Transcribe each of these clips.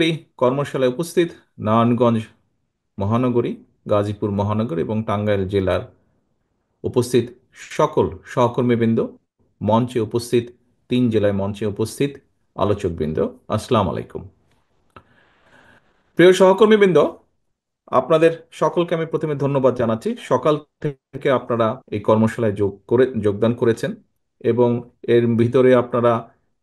এই কর্মশালায় উপস্থিত নারায়ণগঞ্জ মহানগরী, গাজীপুর মহানগর এবং টাঙ্গাইল জেলার উপস্থিত সকল সহকর্মীবৃন্দ, মঞ্চে উপস্থিত, তিন জেলায় মঞ্চে উপস্থিত আলোচকবৃন্দ, আসসালামু আলাইকুম। প্রিয় সহকর্মীবৃন্দ, আপনাদের সকলকে আমি প্রথমে ধন্যবাদ জানাচ্ছি। সকাল থেকে আপনারা এই কর্মশালায় যোগদান করেছেন এবং এর ভিতরে আপনারা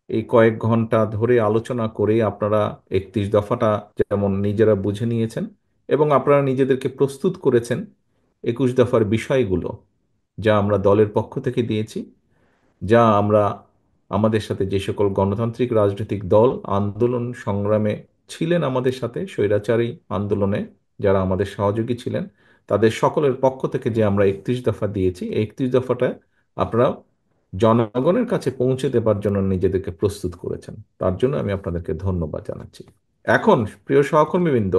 এই কয়েক ঘন্টা ধরে আলোচনা করে আপনারা 31 দফাটা যেমন নিজেরা বুঝে নিয়েছেন এবং আপনারা নিজেদেরকে প্রস্তুত করেছেন 21 দফার বিষয়গুলো, যা আমরা দলের পক্ষ থেকে দিয়েছি, যা আমরা আমাদের সাথে যে সকল গণতান্ত্রিক রাজনৈতিক দল আন্দোলন সংগ্রামে ছিলেন, আমাদের সাথে স্বৈরাচারী আন্দোলনে যারা আমাদের সহযোগী ছিলেন, তাদের সকলের পক্ষ থেকে যে আমরা 31 দফা দিয়েছি, এই 31 দফাটা আপনারা জনগণের কাছে পৌঁছে দেবার জন্য নিজেদেরকে প্রস্তুত করেছেন। তার জন্য আমি আপনাদেরকে ধন্যবাদ জানাচ্ছি। এখন প্রিয় সহকর্মীবৃন্দ,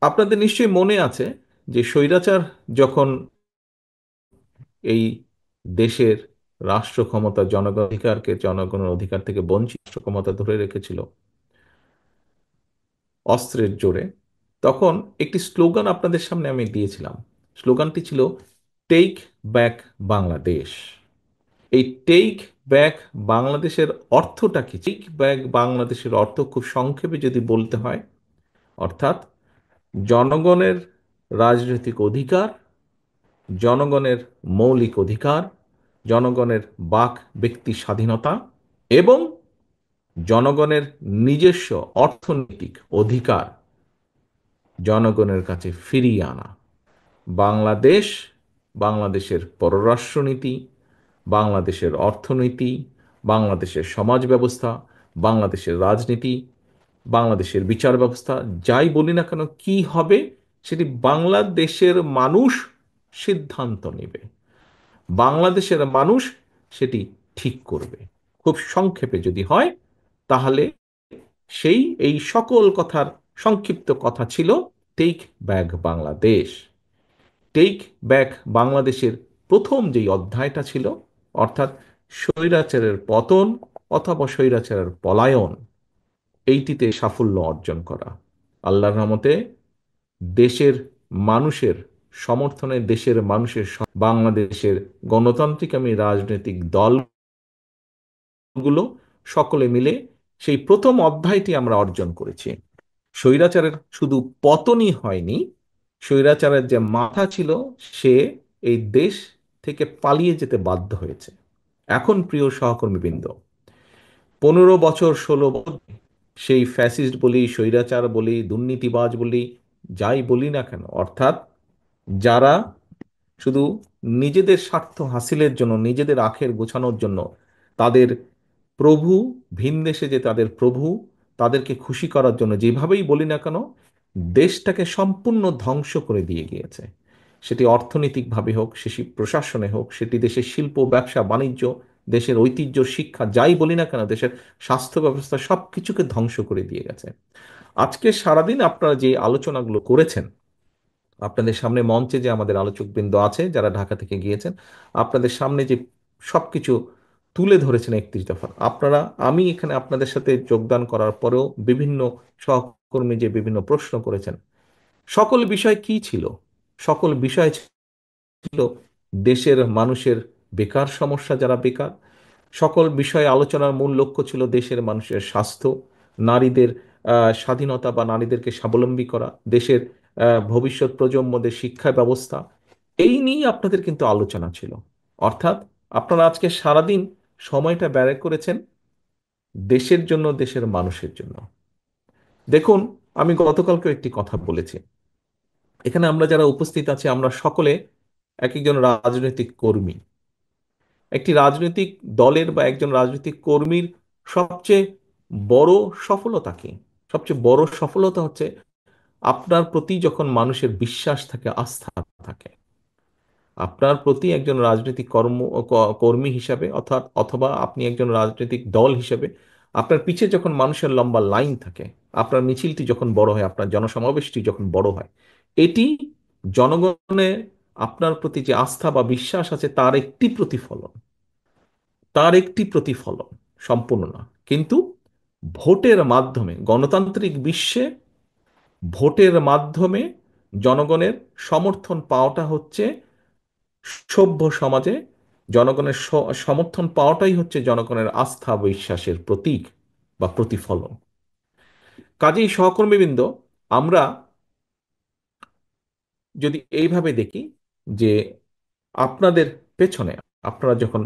আপনাদের নিশ্চয়ই মনে আছে যে স্বৈরাচার যখন এই দেশের রাষ্ট্র ক্ষমতা, জনগণ অধিকারকে জনগণের অধিকার থেকে বঞ্চিত রাষ্ট্র ক্ষমতা ধরে রেখেছিল অস্ত্রের জোরে, তখন একটি স্লোগান আপনাদের সামনে আমি দিয়েছিলাম। স্লোগানটি ছিল টেক ব্যাক বাংলাদেশ। এই টেক ব্যাক বাংলাদেশের অর্থটা কি? টেক ব্যাক বাংলাদেশের অর্থ খুব সংক্ষেপে যদি বলতে হয়, অর্থাৎ জনগণের রাজনৈতিক অধিকার, জনগণের মৌলিক অধিকার, জনগণের বাক ব্যক্তি স্বাধীনতা এবং জনগণের নিজস্ব অর্থনৈতিক অধিকার জনগণের কাছে ফিরিয়ে আনা। বাংলাদেশ, বাংলাদেশের পররাষ্ট্রনীতি, বাংলাদেশের অর্থনীতি, বাংলাদেশের সমাজ ব্যবস্থা, বাংলাদেশের রাজনীতি, বাংলাদেশের বিচার ব্যবস্থা, যাই বলি না কেন, কি হবে সেটি বাংলাদেশের মানুষ সিদ্ধান্ত নেবে, বাংলাদেশের মানুষ সেটি ঠিক করবে। খুব সংক্ষেপে যদি হয়, তাহলে এই সকল কথার সংক্ষিপ্ত কথা ছিল take back Bangladesh. Take back বাংলাদেশের প্রথম যেই অধ্যায়টা ছিল, অর্থাৎ স্বৈরাচারের পতন অথবা স্বৈরাচারের পলায়ন, এইটিতে সাফল্য অর্জন করা। আল্লাহর রহমতে দেশের মানুষের সমর্থনে, দেশের মানুষের বাংলাদেশের গণতান্ত্রিকামী রাজনৈতিক দলগুলো সকলে মিলে সেই প্রথম অধ্যায়টি আমরা অর্জন করেছি। স্বৈরাচারের শুধু পতনই হয়নি, স্বৈরাচারের যে মাথা ছিল সে এই দেশ থেকে পালিয়ে যেতে বাধ্য হয়েছে। এখন প্রিয় সহকর্মীবৃন্দ, 15 বছর 16 বছর সেই ফ্যাসিস্ট বলি, স্বৈরাচার বলি, দুর্নীতিবাজ বলি, যাই বলি না কেন, অর্থাৎ যারা শুধু নিজেদের স্বার্থ হাসিলের জন্য, নিজেদের আখের গোছানোর জন্য, তাদের প্রভু, ভিনদেশে যে তাদের প্রভু, তাদেরকে খুশি করার জন্য যেভাবেই বলি না কেন, দেশটাকে সম্পূর্ণ ধ্বংস করে দিয়ে গিয়েছে। সেটি অর্থনৈতিকভাবে হোক, সেটি প্রশাসনে হোক, সেটি দেশের শিল্প, ব্যবসা, বাণিজ্য, দেশের ঐতিহ্য, শিক্ষা, যাই বলি না কেন, দেশের স্বাস্থ্য ব্যবস্থা, সব কিছুকে ধ্বংস করে দিয়ে গেছে। আজকে সারাদিন আপনারা যে আলোচনাগুলো করেছেন, আপনাদের সামনে মঞ্চে যে আমাদের আলোচকবৃন্দ আছে যারা ঢাকা থেকে গিয়েছেন, আপনাদের সামনে যে সবকিছু তুলে ধরেছেন 31 দফা, আপনারা, আমি এখানে আপনাদের সাথে যোগদান করার পরেও বিভিন্ন সহকর্মী যে বিভিন্ন প্রশ্ন করেছেন, সকল বিষয় কি ছিল? সকল বিষয় ছিল দেশের মানুষের বেকার সমস্যা, যারা বেকার। সকল বিষয়ে আলোচনার মূল লক্ষ্য ছিল দেশের মানুষের স্বাস্থ্য, নারীদের স্বাধীনতা বা নারীদেরকে স্বাবলম্বী করা, দেশের ভবিষ্যৎ প্রজন্মদের শিক্ষা ব্যবস্থা। এই নিয়ে আপনাদের কিন্তু আলোচনা ছিল। অর্থাৎ আপনারা আজকে সারাদিন সময়টা ব্যয় করেছেন দেশের জন্য, দেশের মানুষের জন্য। দেখুন, আমি গতকালকে একটি কথা বলেছি, এখানে আমরা যারা উপস্থিত আছি আমরা সকলে এক একজন রাজনৈতিক কর্মী। একটি রাজনৈতিক দলের বা একজন রাজনৈতিক কর্মীর সবচেয়ে বড় সফলতা কি? সবচেয়ে বড় সফলতা হচ্ছে আপনার প্রতি যখন মানুষের বিশ্বাস থাকে, আস্থা থাকে। আপনার প্রতি একজন রাজনৈতিক কর্মী হিসাবে, অর্থাৎ অথবা আপনি একজন রাজনৈতিক দল হিসেবে আপনার পিছে যখন মানুষের লম্বা লাইন থাকে, আপনার মিছিলটি যখন বড় হয়, আপনার জনসমাবেশটি যখন বড় হয়, এটি জনগণের আপনার প্রতি যে আস্থা বা বিশ্বাস আছে তার একটি প্রতিফলন, তার একটি প্রতিফলন, সম্পূর্ণ না। কিন্তু ভোটের মাধ্যমে গণতান্ত্রিক বিশ্বে ভোটের মাধ্যমে জনগণের সমর্থন পাওয়াটা হচ্ছে সভ্য সমাজে জনগণের সমর্থন পাওয়াটাই হচ্ছে জনগণের আস্থা বিশ্বাসের প্রতীক বা প্রতিফলন। কাজেই সহকর্মীবৃন্দ, আমরা যদি এইভাবে দেখি যে আপনাদের পেছনে, আপনারা যখন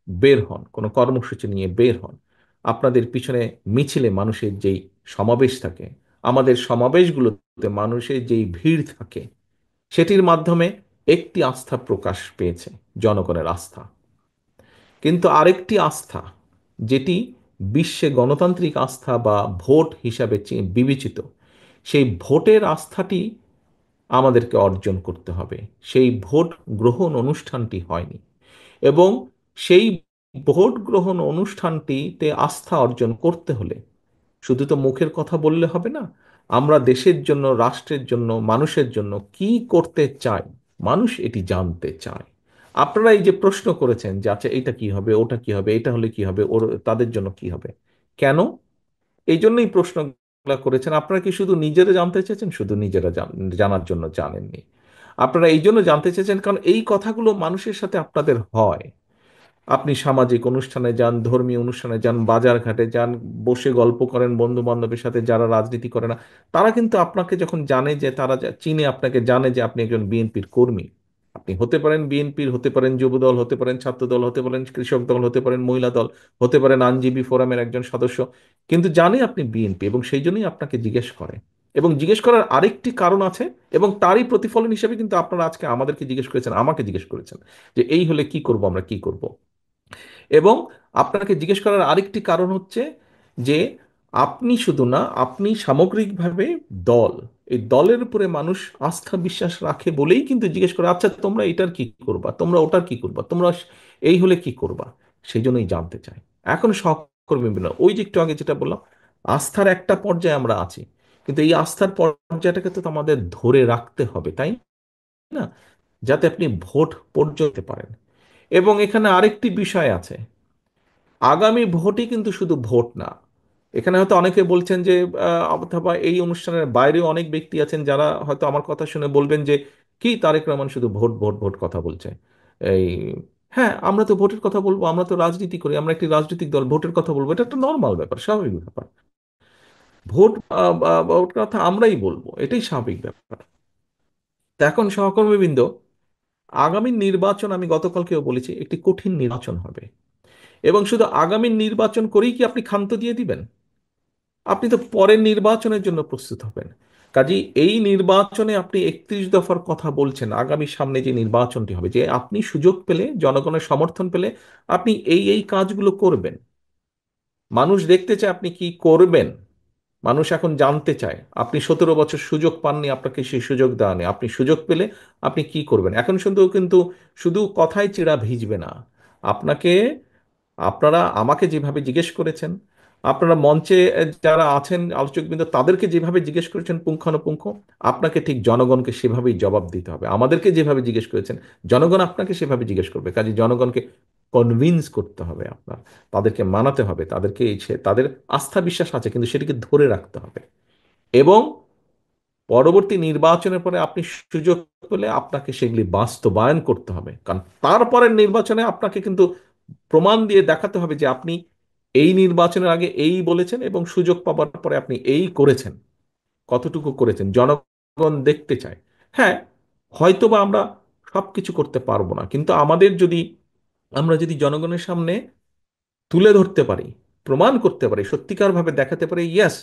বের হন, কোনো কর্মসূচি নিয়ে বের হন, আপনাদের পিছনে মিছিলে মানুষের যেই সমাবেশ থাকে, আমাদের সমাবেশগুলোতে মানুষের যেই ভিড় থাকে, সেটির মাধ্যমে একটি আস্থা প্রকাশ পেয়েছে, জনগণের আস্থা। কিন্তু আরেকটি আস্থা, যেটি বিশ্বে গণতান্ত্রিক আস্থা বা ভোট হিসাবে বিবেচিত, সেই ভোটের আস্থাটি আমাদেরকে অর্জন করতে হবে। সেই ভোট গ্রহণ অনুষ্ঠানটি হয়নি, এবং সেই ভোট গ্রহণ অনুষ্ঠানটিতে আস্থা অর্জন করতে হলে শুধু তো মুখের কথা বললে হবে না। আমরা দেশের জন্য, রাষ্ট্রের জন্য, মানুষের জন্য কি করতে চাই, মানুষ এটি জানতে চায়। আপনারা এই যে প্রশ্ন করেছেন যে আচ্ছা এটা কি হবে, ওটা কি হবে, এটা হলে কি হবে, ওর তাদের জন্য কি হবে, কেন এই জন্যই প্রশ্নগুলো করেছেন। আপনারা কি শুধু নিজেরা জানতে চেয়েছেন? শুধু নিজেরা জানার জন্য জানেননি। আপনারা এই জন্য জানতে চেয়েছেন কারণ এই কথাগুলো মানুষের সাথে আপনাদের হয়। আপনি সামাজিক অনুষ্ঠানে যান, ধর্মীয় অনুষ্ঠানে যান, বাজার ঘাটে যান, বসে গল্প করেন বন্ধু বান্ধবের সাথে যারা রাজনীতি করে না, তারা কিন্তু আপনাকে যখন জানে, যে তারা চিনে আপনাকে, জানে যে আপনি একজন বিএনপির কর্মী। আপনি হতে পারেন বিএনপির, হতে পারেন যুবদল, হতে পারেন ছাত্র দল, হতে পারেন কৃষক দল, হতে পারেন মহিলা দল, হতে পারেন আইনজীবী ফোরামের একজন সদস্য, কিন্তু জানে আপনি বিএনপি, এবং সেই জন্যই আপনাকে জিজ্ঞেস করে। এবং জিজ্ঞেস করার আরেকটি কারণ আছে, এবং তারই প্রতিফলন হিসেবে কিন্তু আপনারা আজকে আমাদেরকে জিজ্ঞেস করেছেন, আমাকে জিজ্ঞেস করেছেন যে এই হলে কি করব, আমরা কি করব। এবং আপনাকে জিজ্ঞেস করার আরেকটি কারণ হচ্ছে যে আপনি শুধু না, আপনি সামগ্রিকভাবে দল, এই দলের উপরে মানুষ আস্থা বিশ্বাস রাখে বলেই কিন্তু জিজ্ঞেস করে আচ্ছা তোমরা এটার কি করবা, তোমরা ওটার কি করবা, তোমরা এই হলে কি করবা, সেই জন্যই জানতে চাই। এখন সহকর্মী মিলন, ওই যে একটু আগে যেটা বললাম, আস্থার একটা পর্যায়ে আমরা আছি, কিন্তু এই আস্থার পর্যায়টাকে তো আমাদের ধরে রাখতে হবে, তাই না? যাতে আপনি ভোট পর্যন্ত পারেন। এবং এখানে আরেকটি বিষয় আছে, আগামী ভোটই কিন্তু শুধু ভোট না। এখানে হয়তো অনেকে বলছেন যে অথবা এই অনুষ্ঠানের বাইরেও অনেক ব্যক্তি আছেন যারা হয়তো আমার কথা শুনে বলবেন যে কি তারেক রহমান শুধু ভোট ভোট ভোট কথা বলছে। এই, হ্যাঁ, আমরা তো ভোটের কথা বলবো, আমরা তো রাজনীতি করি, আমরা একটি রাজনৈতিক দল, ভোটের কথা বলবো, এটা একটা নর্মাল ব্যাপার, স্বাভাবিক ব্যাপার। ভোট ভোট কথা আমরাই বলবো, এটাই স্বাভাবিক ব্যাপার। তা এখন সহকর্মীবৃন্দ, আগামী নির্বাচন, আমি গতকালকেও বলেছি, একটি কঠিন নির্বাচন হবে। এবং শুধু আগামী নির্বাচন করেই কি আপনি ক্ষান্ত দিয়ে দিবেন? আপনি তো পরের নির্বাচনের জন্য প্রস্তুত হবেন। কাজেই এই নির্বাচনে আপনি 31 দফার কথা বলছেন, আগামী সামনে যে নির্বাচনটি হবে, যে আপনি সুযোগ পেলে, জনগণের সমর্থন পেলে আপনি এই এই কাজগুলো করবেন। মানুষ দেখতে চায় আপনি কি করবেন। মানুষ এখন জানতে চায়, আপনি 17 বছর সুযোগ পাননি, আপনাকে সেই সুযোগ দেওয়া নেই, আপনি সুযোগ পেলে আপনি কি করবেন। এখন শুধু কিন্তু শুধু কথায় চিড়া ভিজবে না। আপনাকে, আপনারা আমাকে যেভাবে জিজ্ঞেস করেছেন, আপনারা মঞ্চে যারা আছেন আলোচকবৃন্দ, তাদেরকে যেভাবে জিজ্ঞেস করেছেন পুঙ্খানুপুঙ্খ, আপনাকে ঠিক জনগণকে সেভাবেই জবাব দিতে হবে। আমাদেরকে যেভাবে জিজ্ঞেস করেছেন, জনগণ আপনাকে সেভাবে জিজ্ঞেস করবে। কাজে জনগণকে কনভিন্স করতে হবে, আপনার তাদেরকে মানাতে হবে, তাদেরকে তাদের আস্থা বিশ্বাস আছে কিন্তু সেটিকে ধরে রাখতে হবে। এবং পরবর্তী নির্বাচনের পরে আপনি সুযোগ পেলে আপনাকে সেগুলি বাস্তবায়ন করতে হবে, কারণ তারপরের নির্বাচনে আপনাকে কিন্তু প্রমাণ দিয়ে দেখাতে হবে যে আপনি এই নির্বাচনের আগে এই বলেছেন এবং সুযোগ পাবার পরে আপনি এই করেছেন। কতটুকু করেছেন জনগণ দেখতে চায়। হ্যাঁ, হয়তোবা আমরা সবকিছু করতে পারবো না, কিন্তু আমরা যদি জনগণের সামনে তুলে ধরতে পারি, প্রমাণ করতে পারি, সত্যিকার ভাবে দেখাতে পারি ইয়েস,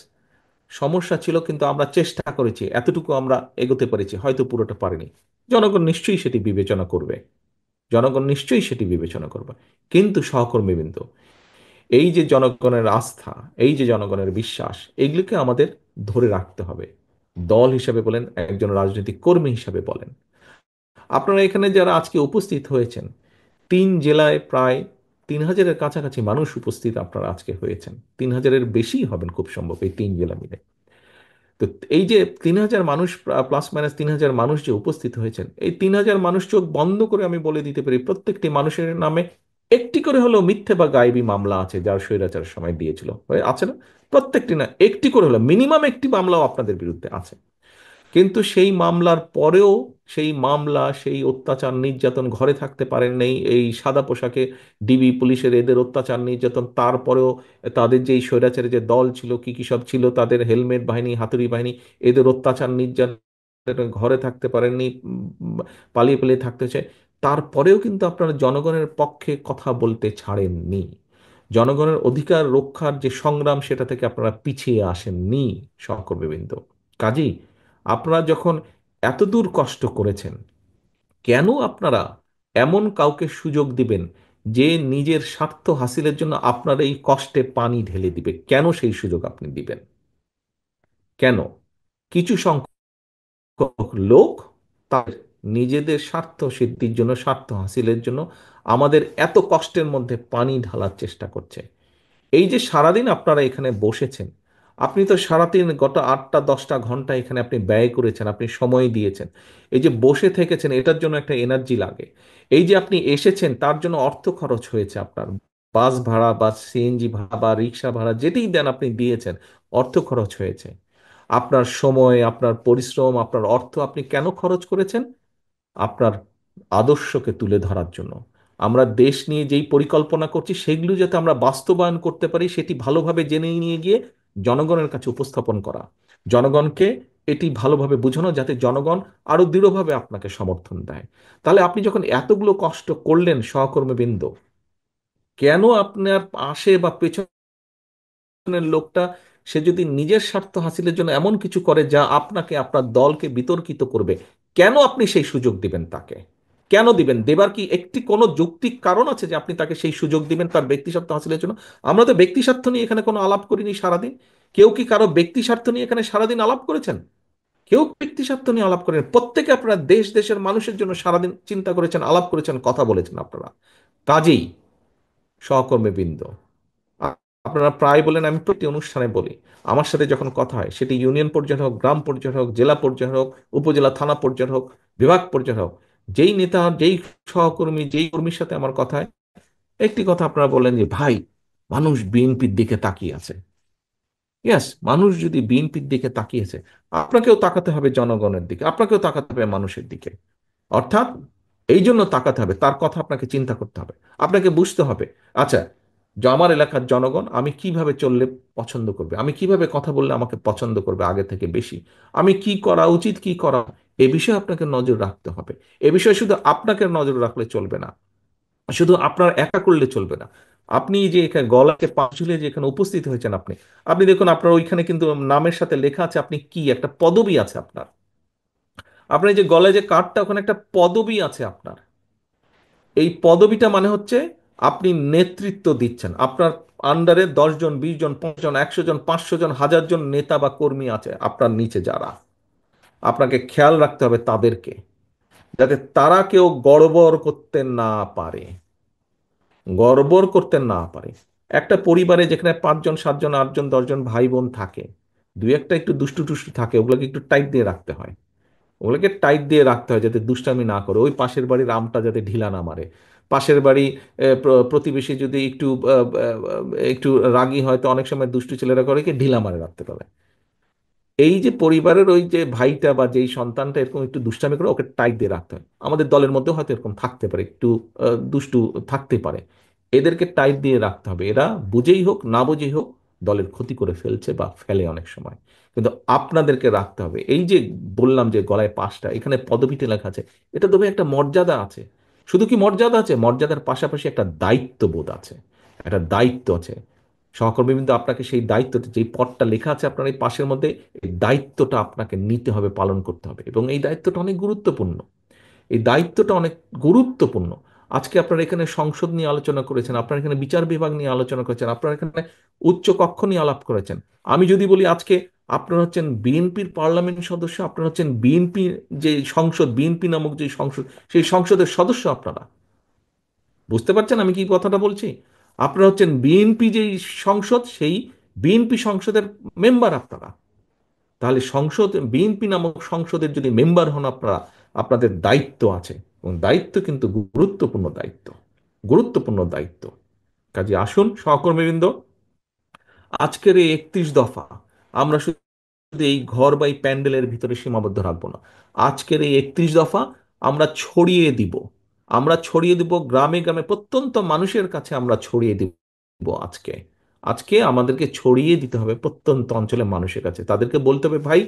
সমস্যা ছিল কিন্তু আমরা চেষ্টা করেছি, এতটুকু আমরা এগোতে পেরেছি, হয়তো পুরোটা পারিনি, জনগণ নিশ্চয়ই সেটি বিবেচনা করবে। জনগণ নিশ্চয়ই সেটি বিবেচনা করবে। কিন্তু সহকর্মীবৃন্দ, এই যে জনগণের আস্থা, এই যে জনগণের বিশ্বাস, এগুলিকে আমাদের ধরে রাখতে হবে। দল হিসাবে বলেন, একজন রাজনৈতিক কর্মী হিসাবে বলেন। আপনারা এখানে যারা আজকে উপস্থিত হয়েছেন, 3 জেলায় প্রায় 3000-এর কাছাকাছি মানুষ উপস্থিত আপনারা আজকে হয়েছেন, 3000-এর বেশি হবেন খুব সম্ভব এই 3 জেলা মিলে। তো এই যে 3000 মানুষ, প্লাস মাইনাস 3000 মানুষ যে উপস্থিত হয়েছেন, এই 3000 মানুষ চোখ বন্ধ করে আমি বলে দিতে পারি প্রত্যেকটি মানুষের নামে একটি করে হলেও মিথ্যে বা গায়েবী মামলা আছে যার স্বৈরাচারের সময় দিয়েছিল, আছে না? প্রত্যেকটি না, একটি করে হলো, মিনিমাম একটি মামলাও আপনাদের বিরুদ্ধে আছে। কিন্তু সেই মামলার পরেও, সেই মামলা, সেই অত্যাচার নির্যাতন, ঘরে থাকতে পারেন নাই এই সাদা পোশাকে ডিবি পুলিশের এদের অত্যাচার নির্যাতন, তারপরেও তাদের যে এই স্বৈরাচারের যে দল ছিল, কি কি সব ছিল, তাদের হেলমেট বাহিনী, হাতুড়ি বাহিনী, এদের অত্যাচার নির্যাতন, ঘরে থাকতে পারেননি, পালিয়ে পালিয়ে থাকতে চায়, তারপরেও কিন্তু আপনারা জনগণের পক্ষে কথা বলতে ছাড়েননি। জনগণের অধিকার রক্ষার যে সংগ্রাম, সেটা থেকে আপনারা পিছিয়ে আসেননি সহকর্মীবৃন্দ। কাজী আপনারা যখন এত দূর কষ্ট করেছেন, কেন আপনারা এমন কাউকে সুযোগ দিবেন যে নিজের স্বার্থ হাসিলের জন্য আপনার এই কষ্টে পানি ঢেলে দিবে? কেন সেই সুযোগ আপনি দিবেন? কেন? কিছু সংখ্যক লোক তার নিজেদের স্বার্থ সিদ্ধির জন্য, স্বার্থ হাসিলের জন্য আমাদের এত কষ্টের মধ্যে পানি ঢালার চেষ্টা করছে। এই যে সারাদিন আপনারা এখানে বসেছেন, আপনি তো সারাদিন গত 8টা 10টা ঘন্টা এখানে আপনি ব্যয় করেছেন, আপনি সময় দিয়েছেন। এই যে বসে থেকেছেন, এটার জন্য একটা এনার্জি লাগে। এই যে আপনি এসেছেন, তার জন্য অর্থ খরচ হয়েছে আপনার। বাস ভাড়া বা সিএনজি ভাড়া বা রিক্সা ভাড়া যেটাই দেন, আপনি দিয়েছেন, অর্থ খরচ হয়েছে। আপনার সময়, আপনার পরিশ্রম, আপনার অর্থ আপনি কেন খরচ করেছেন? আপনার আদর্শকে তুলে ধরার জন্য। আমরা দেশ নিয়ে যেই পরিকল্পনা করছি, সেগুলো যাতে আমরা বাস্তবায়ন করতে পারি, সেটি ভালোভাবে জেনে নিয়ে গিয়ে জনগণের কাছে উপস্থাপন করা, জনগণকে এটি ভালোভাবে বোঝানো, যাতে জনগণ আরো দৃঢ়ভাবে আপনাকে সমর্থন দেয়। তাহলে আপনি যখন এতগুলো কষ্ট করলেন সহকর্মীবৃন্দ, কেন আপনার পাশে বা পেছনে লোকটা, সে যদি নিজের স্বার্থ হাসিলের জন্য এমন কিছু করে যা আপনাকে, আপনার দলকে বিতর্কিত করবে, কেন আপনি সেই সুযোগ দিবেন তাকে? কেন দিবেন? দেবার কি একটি কোনো যৌক্তিক কারণ আছে যে আপনি তাকে সেই সুযোগ দিবেন তার ব্যক্তি স্বার্থ হাসিলের জন্য? আমরা তো ব্যক্তি স্বার্থ নিয়ে এখানে কোনো আলাপ করিনি সারাদিন। কেউ কি কারো ব্যক্তি স্বার্থ নিয়ে এখানে সারাদিন আলাপ করেছেন? কেউ ব্যক্তি স্বার্থ নিয়ে আলাপ করেন? প্রত্যেকে আপনারা দেশ, দেশের মানুষের জন্য সারাদিন চিন্তা করেছেন, আলাপ করেছেন, কথা বলেছেন আপনারা। কাজেই সহকর্মীবৃন্দ, আ- আপনারা প্রায় বলেন, আমি প্রতি অনুষ্ঠানে বলি, আমার সাথে যখন কথা হয়, সেটি ইউনিয়ন পর্যায়ে হোক, গ্রাম পর্যায়ে হোক, জেলা পর্যায়ে হোক, উপজেলা থানা পর্যায়ে হোক, বিভাগ পর্যায়ে হোক, যেই নেতা, যেই সহকর্মী, যেই কর্মীর সাথে আমার কথা হয়, একটি কথা আপনারা বললেন যে, ভাই, মানুষ বিএনপির দিকে তাকিয়ে আছে। ইয়াস, মানুষ যদি বিএনপির দিকে তাকিয়েছে, আপনাকেও তাকাতে হবে জনগণের দিকে, আপনাকেও তাকাতে হবে মানুষের দিকে। অর্থাৎ এই জন্য তাকাতে হবে, তার কথা আপনাকে চিন্তা করতে হবে, আপনাকে বুঝতে হবে, আচ্ছা, যে আমার এলাকার জনগণ আমি কিভাবে চললে পছন্দ করবে, আমি কিভাবে কথা বললে আমাকে পছন্দ করবে আগে থেকে বেশি, আমি কি করা উচিত, কি করা, এ বিষয়ে আপনাকে নজর রাখতে হবে। এ বিষয়ে শুধু আপনাকে নজর রাখলে চলবে না, শুধু আপনার একা করলে চলবে না। আপনি যে এখানে গলাকে পা ঝুলিয়ে যে এখানে উপস্থিত হয়েছেন, আপনি আপনি দেখুন, আপনার ওইখানে কিন্তু নামের সাথে লেখা আছে আপনি কি, একটা পদবি আছে আপনার। আপনার এই যে গলায় যে কার্ডটা, ওখানে একটা পদবি আছে আপনার। এই পদবিটা মানে হচ্ছে আপনি নেতৃত্ব দিচ্ছেন। আপনার আন্ডারে 10 জন, 20 জন, 5 জন, 100 জন, 500 জন, 1000 জন নেতা বা কর্মী আছে আপনার নিচে, যারা আপনাকে খেয়াল রাখতে হবে তাদেরকে, যাতে তারা কেউ গড়বড় করতে না পারে, গড়বড় করতে না পারে। একটা পরিবারে যেখানে 5 জন, 7 জন, 8 জন, 10 জন ভাই বোন থাকে, দুই একটা একটু দুষ্টু টুষ্টু থাকে, ওগুলোকে একটু টাইট দিয়ে রাখতে হয়। ওগুলোকে টাইট দিয়ে রাখতে হয় যাতে দুষ্টামি না করে, ওই পাশের বাড়ির আমটা যাতে ঢিলা না মারে। পাশের বাড়ি প্রতিবেশী যদি একটু একটু রাগী হয়, তো অনেক সময় দুষ্টু ছেলেরা করে কি, ঢিলা মারে রাখতে পারে। এই যে পরিবারের ওই যে ভাইটা বা যেই সন্তানটা এরকম একটু দুষ্টামি করে, ওকে টাইট দিয়ে রাখতে হয়। আমাদের দলের মধ্যে হয়তো এরকম থাকতে পারে, একটু দুষ্টু থাকতে পারে। এদেরকে টাইট দিয়ে রাখতে হবে। এরা বুঝেই হোক না বুঝেই হোক দলের ক্ষতি করে ফেলছে বা ফেলে অনেক সময়। কিন্তু আপনাদেরকে রাখতে হবে। এই যে বললাম যে গলায় পাশটা, এখানে পদবিতে লেখা আছে, এটা তবে একটা মর্যাদা আছে। শুধু কি মর্যাদা আছে? মর্যাদার পাশাপাশি একটা দায়িত্ববোধ আছে, একটা দায়িত্ব আছে। সহকর্মীবৃন্দ, আপনাকে সেই দায়িত্বটা, যেই পদটা লেখা আছে আপনার এই পাশের মধ্যে, এই দায়িত্বটা আপনাকে নিতে হবে, পালন করতে হবে, এবং এই দায়িত্বটা অনেক গুরুত্বপূর্ণ। এই দায়িত্বটা অনেক গুরুত্বপূর্ণ। আজকে আপনারা এখানে সংসদ নিয়ে আলোচনা করেছেন, আপনারা এখানে বিচার বিভাগ নিয়ে আলোচনা করেছেন, আপনারা এখানে উচ্চ কক্ষ নিয়ে আলাপ করেছেন। আমি যদি বলি আজকে আপনারা হচ্ছেন বিএনপির পার্লামেন্ট সদস্য, আপনারা হচ্ছেন বিএনপি যে সংসদ, বিএনপি নামক যে সংসদ, সেই সংসদের সদস্য আপনারা। বুঝতে পারছেন আমি কি কথাটা বলছি? আপনারা হচ্ছেন বিএনপি যেই সংসদ, সেই বিএনপি সংসদের মেম্বার আপনারা। তাহলে সংসদ, বিএনপি নামক সংসদের যদি মেম্বার হন আপনারা, আপনাদের দায়িত্ব আছে, এবং দায়িত্ব কিন্তু গুরুত্বপূর্ণ দায়িত্ব। গুরুত্বপূর্ণ দায়িত্ব। কাজে আসুন সহকর্মীবৃন্দ, আজকের এই 31 দফা আমরা শুধু এই ঘর বা এই প্যান্ডেলের ভিতরে সীমাবদ্ধ রাখবো না। আজকের এই 31 দফা আমরা ছড়িয়ে দিব। আমরা ছড়িয়ে দিব গ্রামে গ্রামে, প্রত্যন্ত মানুষের কাছে আমরা ছড়িয়ে দিব। আজকে আজকে আমাদেরকে ছড়িয়ে দিতে হবে প্রত্যন্ত অঞ্চলের মানুষের কাছে। তাদেরকে বলতে হবে, ভাই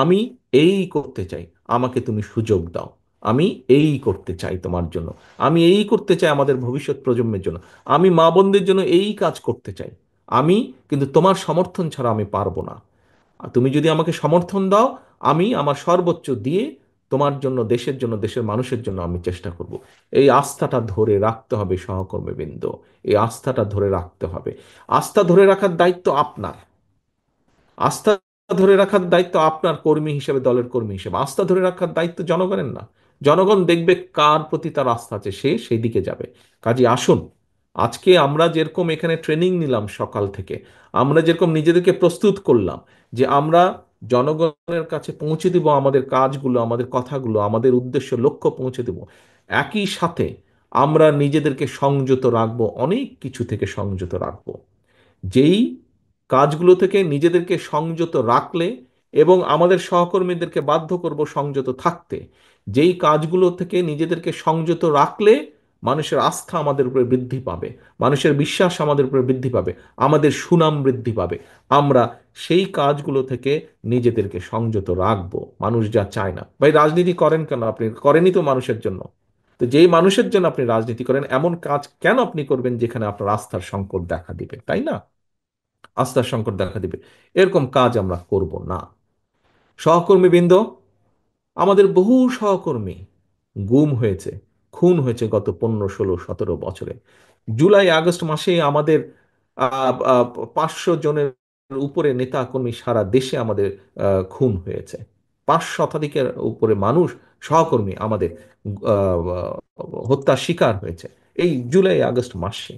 আমি এই করতে চাই, আমাকে তুমি সুযোগ দাও। আমি এই করতে চাই তোমার জন্য, আমি এই করতে চাই আমাদের ভবিষ্যৎ প্রজন্মের জন্য, আমি মা বোনদের জন্য এই কাজ করতে চাই। আমি কিন্তু তোমার সমর্থন ছাড়া আমি পারবো না। আর তুমি যদি আমাকে সমর্থন দাও, আমি আমার সর্বোচ্চ দিয়ে তোমার জন্য, দেশের জন্য, দেশের মানুষের জন্য আমি চেষ্টা করব। এই আস্থাটা ধরে রাখতে হবে সহকর্মীবৃন্দ, এই আস্থাটা ধরে রাখতে হবে। আস্থা ধরে রাখার দায়িত্ব আপনার। আস্থা ধরে রাখার দায়িত্ব আপনার কর্মী হিসেবে, দলের কর্মী হিসেবে। আস্থা ধরে রাখার দায়িত্ব জনগণের না। জনগণ দেখবে কার প্রতি তার আস্থা আছে, সে সেই দিকে যাবে। কাজে আসুন, আজকে আমরা যেরকম এখানে ট্রেনিং নিলাম সকাল থেকে, আমরা যেরকম নিজেদেরকে প্রস্তুত করলাম যে আমরা জনগণের কাছে পৌঁছে দিব আমাদের কাজগুলো, আমাদের কথাগুলো, আমাদের উদ্দেশ্য লক্ষ্য পৌঁছে দেব, একই সাথে আমরা নিজেদেরকে সংযত রাখবো, অনেক কিছু থেকে সংযত রাখবো। যেই কাজগুলো থেকে নিজেদেরকে সংযত রাখলে এবং আমাদের সহকর্মীদেরকে বাধ্য করব সংযত থাকতে, যেই কাজগুলো থেকে নিজেদেরকে সংযত রাখলে মানুষের আস্থা আমাদের উপরে বৃদ্ধি পাবে, মানুষের বিশ্বাস আমাদের উপরে বৃদ্ধি পাবে, আমাদের সুনাম বৃদ্ধি পাবে, আমরা সেই কাজগুলো থেকে নিজেদেরকে সংযত রাখবো। মানুষ যা চায় না। ভাই রাজনীতি করেন কেন? আপনি করেনই তো মানুষের জন্য। তো যেই মানুষের জন্য আপনি রাজনীতি করেন, এমন কাজ কেন আপনি করবেন যেখানে আপনার আস্থার সংকট দেখা দিবে, তাই না? আস্থার সংকট দেখা দিবে, এরকম কাজ আমরা করব না। সহকর্মীবৃন্দ, আমাদের বহু সহকর্মী গুম হয়েছে, খুন হয়েছে গত 15, 16, 17 বছরে। জুলাই আগস্ট মাসে আমাদের 500 জনের উপরে নেতা কর্মী সারা দেশে আমাদের খুন হয়েছে। 5 শতাধিকের উপরে মানুষ, সহকর্মী আমাদের হত্যার শিকার হয়েছে এই জুলাই আগস্ট মাসে।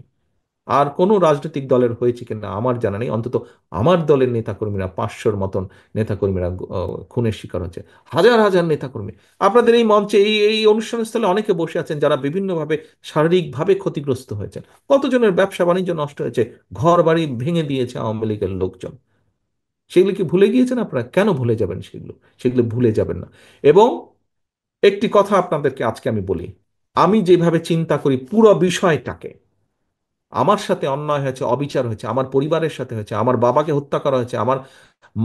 আর কোনো রাজনৈতিক দলের হয়েছে কিনা আমার জানা নেই, অন্তত আমার দলের নেতাকর্মীরা 500-র মতন নেতাকর্মীরা খুনের শিকার হচ্ছে। হাজার হাজার নেতাকর্মী। আপনাদের এই মঞ্চে, এই এই অনুষ্ঠান স্থলে অনেকে বসে আছেন যারা বিভিন্নভাবে শারীরিকভাবে ক্ষতিগ্রস্ত হয়েছেন। কতজনের ব্যবসা বাণিজ্য নষ্ট হয়েছে, ঘর বাড়ি ভেঙে দিয়েছে আওয়ামী লীগের লোকজন। সেগুলো কি ভুলে গিয়েছেন আপনারা? কেন ভুলে যাবেন সেগুলো? সেগুলো ভুলে যাবেন না। এবং একটি কথা আপনাদেরকে আজকে আমি বলি, আমি যেভাবে চিন্তা করি পুরো বিষয়টাকে, আমার সাথে অন্যায় হয়েছে, অবিচার হয়েছে, আমার পরিবারের সাথে হয়েছে, আমার বাবাকে হত্যা করা হয়েছে, আমার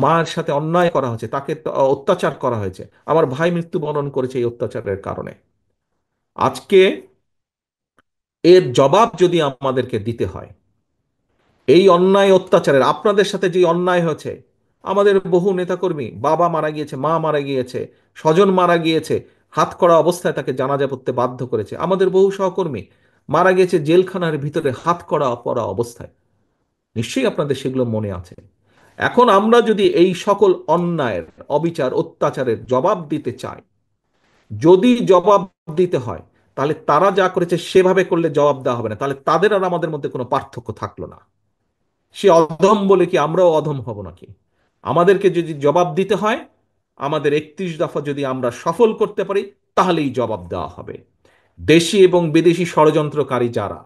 মার সাথে অন্যায় করা হয়েছে, তাকে অত্যাচার করা হয়েছে, আমার ভাই মৃত্যুবরণ করেছে এই অত্যাচারের কারণে। আজকে এর জবাব যদি আমাদেরকে দিতে হয়, এই অন্যায় অত্যাচারের, আপনাদের সাথে যে অন্যায় হয়েছে, আমাদের বহু নেতাকর্মী, বাবা মারা গিয়েছে, মা মারা গিয়েছে, স্বজন মারা গিয়েছে, হাতকড়া অবস্থায় তাকে জানাজা পড়তে বাধ্য করেছে, আমাদের বহু সহকর্মী মারা গিয়েছে জেলখানার ভিতরে হাতকড়া পরা অবস্থায়। নিশ্চয়ই আপনাদের সেগুলো মনে আছে। এখন আমরা যদি এই সকল অন্যায়ের, অবিচার, অত্যাচারের জবাব দিতে চাই, যদি জবাব দিতে হয়, তাহলে তারা যা করেছে সেভাবে করলে জবাব দেওয়া হবে না, তাহলে তাদের আর আমাদের মধ্যে কোনো পার্থক্য থাকলো না। সে অধম বলে কি আমরাও অধম হব নাকি? আমাদেরকে যদি জবাব দিতে হয়, আমাদের 31 দফা যদি আমরা সফল করতে পারি, তাহলেই জবাব দেওয়া হবে। দেশি এবং বিদেশি ষড়যন্ত্রকারী যারা,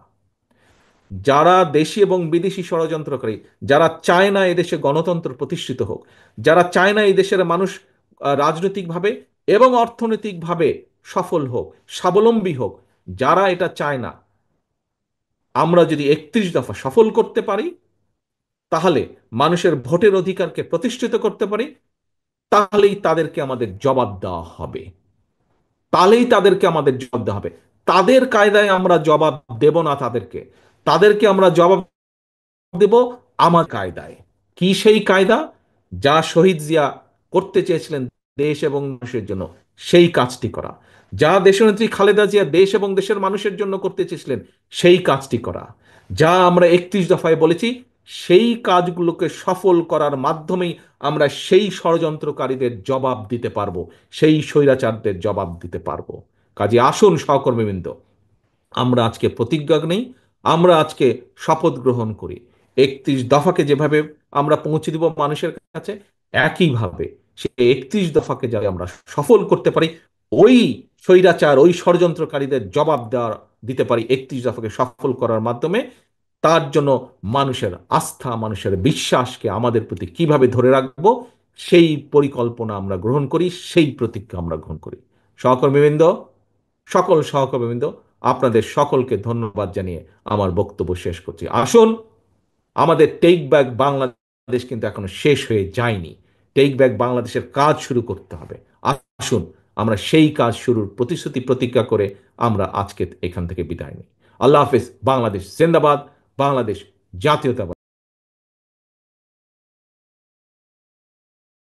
যারা দেশি এবং বিদেশি ষড়যন্ত্রকারী, যারা চায় না এদেশে গণতন্ত্র প্রতিষ্ঠিত হোক, যারা চায় না এই দেশের মানুষ রাজনৈতিকভাবে এবং অর্থনৈতিকভাবে সফল হোক, স্বাবলম্বী হোক, যারা এটা চায় না, আমরা যদি 31 দফা সফল করতে পারি, তাহলে মানুষের ভোটের অধিকারকে প্রতিষ্ঠিত করতে পারি, তাহলেই তাদেরকে আমাদের জবাব দেওয়া হবে। তাহলেই তাদেরকে আমাদের জবাব দেওয়া হবে। তাদের কায়দায় আমরা জবাব দেব না তাদেরকে। তাদেরকে আমরা জবাব দেব আমার কায়দায়। কি সেই কায়দা? যা শহীদ জিয়া করতে চেয়েছিলেন দেশ এবং মানুষের জন্য, সেই কাজটি করা। যা দেশনেত্রী খালেদা জিয়া দেশ এবং দেশের মানুষের জন্য করতে চেয়েছিলেন, সেই কাজটি করা। যা আমরা 31 দফায় বলেছি, সেই কাজগুলোকে সফল করার মাধ্যমেই আমরা সেই ষড়যন্ত্রকারীদের জবাব দিতে পারবো, সেই স্বৈরাচারদের জবাব দিতে পারবো। কাজে আসুন সহকর্মীবৃন্দ, আমরা আজকে প্রতিজ্ঞা নেই, আমরা আজকে শপথ গ্রহণ করি। 31 দফাকে যেভাবে আমরা পৌঁছে দিব মানুষের কাছে, একইভাবে সে 31 দফাকে যাতে আমরা সফল করতে পারি, ওই স্বৈরাচার, ওই ষড়যন্ত্রকারীদের জবাব দেওয়ার দিতে পারি 31 দফাকে সফল করার মাধ্যমে, তার জন্য মানুষের আস্থা, মানুষের বিশ্বাসকে আমাদের প্রতি কিভাবে ধরে রাখবো, সেই পরিকল্পনা আমরা গ্রহণ করি, সেই প্রতিজ্ঞা আমরা গ্রহণ করি। সহকর্মীবৃন্দ, সকল সহকর্মীবৃন্দ, আপনাদের সকলকে ধন্যবাদ জানিয়ে আমার বক্তব্য শেষ করছি। আসুন, আমাদের টেক ব্যাক বাংলাদেশ কিন্তু এখনো শেষ হয়ে যায়নি। টেক ব্যাক বাংলাদেশের কাজ শুরু করতে হবে। আসুন, আমরা সেই কাজ শুরুর প্রতিশ্রুতি প্রতিজ্ঞা করে আমরা আজকে এখান থেকে বিদায় নিই। আল্লাহ হাফিজ। বাংলাদেশ জিন্দাবাদ। বাংলাদেশ জাতীয়তাবাদ।